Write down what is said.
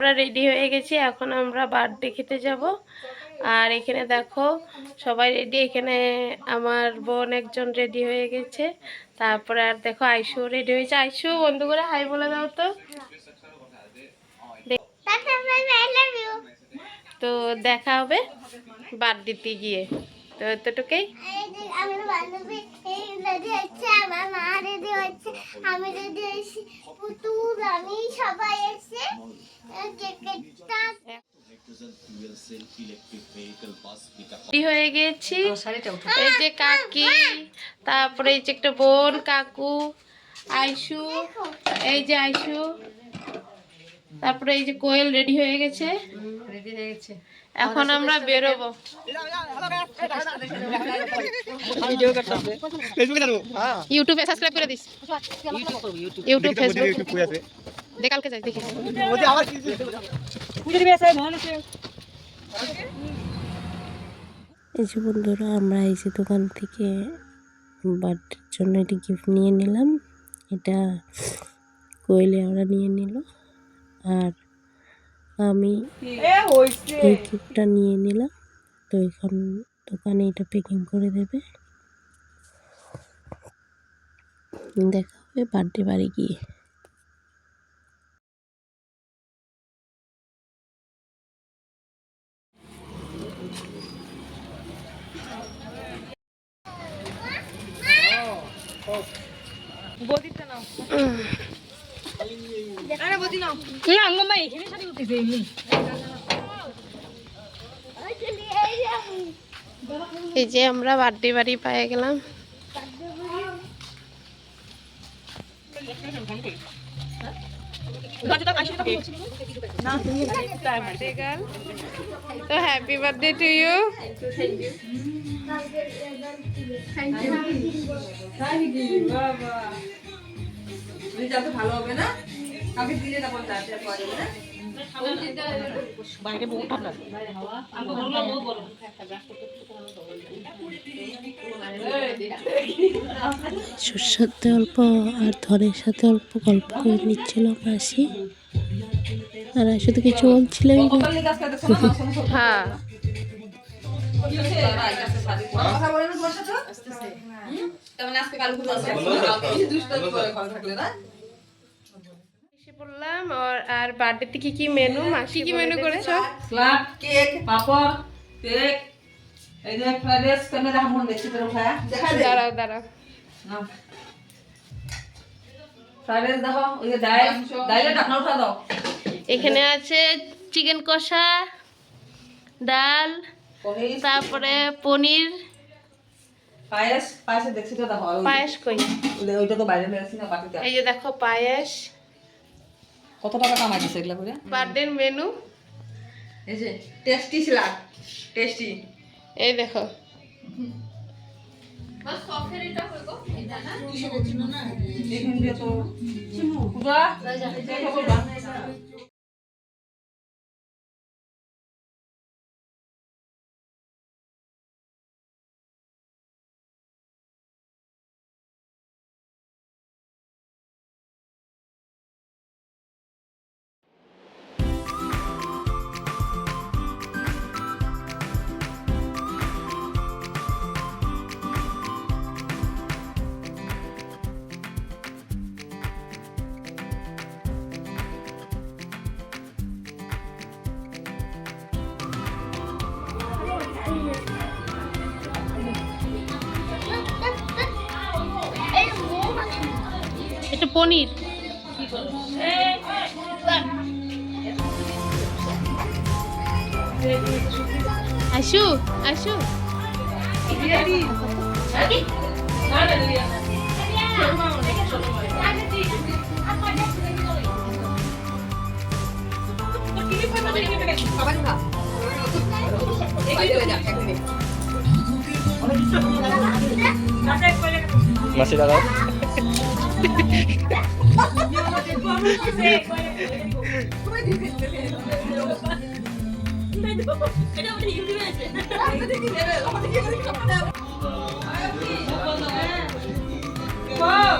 আমরা রেডি হয়ে গেছি, এখন আমরা বার্থডে খেতে যাব। আর এখানে দেখো সবাই রেডি, এখানে আমার বোন একজন রেডি হয়ে গেছে, তারপরে আর দেখো আইসু রেডি হয়েছে। আইসু বন্ধু করে হাই বলে দাও তো। তো দেখা হবে বার্থডেতে গিয়ে, তো এতটুকুই। আমার বান্ধবী রেডি হচ্ছে, আমার মা রেডি হচ্ছে, আমি রেডি হয়েছি, পুতুল আমি সবাই এসে হয়ে গেছি। এই যে কাকি, তারপরে এই যে একটা বোন, কাকু, আইসু, এই যে আইসু, তারপরে এই যে কোয়েল রেডি হয়ে গেছে। এখন আমরা বেরোবো। ইউটিউবে সাবস্ক্রাইব করে দিস। ইউটিউব ফেসবুক দে, কালকে যাই দেখি। এই যে বন্ধুরা, আমরা এই যে দোকান থেকে বার্থডের জন্য এটি গিফট নিয়ে নিলাম। এটা কোয়েলে ওরা নিয়ে নিল, আর আমি এই গিফটটা নিয়ে নিলাম। তো এখন দোকানে এটা প্যাকিং করে দেবে। দেখা হবে বার্থডে বাড়ি গিয়ে। এই যে আমরা বার্থডে বাড়ি পেয়ে গেলাম। তো হ্যাপি বার্থডে টু ইউ। ভালো হবে না, কাউকে দিলে না বলতে আছে না। বাইরে বহু ঠান্ডা, সরষের অল্প আর ধরের সাথে অল্প গল্প করে নিচ্ছিল মাসি, আর শুধু কিছু বলছিলই না। হ্যাঁ, বললাম। আর বার্থডেতে কি কি মেনু, মাসি কি মেনু করেছো? স্লাড, কেক, পাপড়, কেক, এই যে ফ্রাইড রাইস কেমনে রাখা মন দেখছি তোর ভাই দাঁড়াও দাঁড়াও। ফ্রাইড রাইস দাও, ওই যে ডাইলে ঢাকনা উঠা দাও। এখানে আছে চিকেন কষা, ডাল, তারপরে পনির, পায়েস, পায়েসে দেখছি তো দাও। পায়েস কই? ওইটা তো বাইরে মেরেছি না বাটিতে। এই যে দেখো পায়েস। কত টাকা কামাই দিছে এগুলা করে? বার্থডে মেনু এই যে টেস্টি স্লাড, টেস্টি। এই দেখো। দেখুন যে তো পূজা এটা পনির। আইসু আইসু masih dalam. Wow.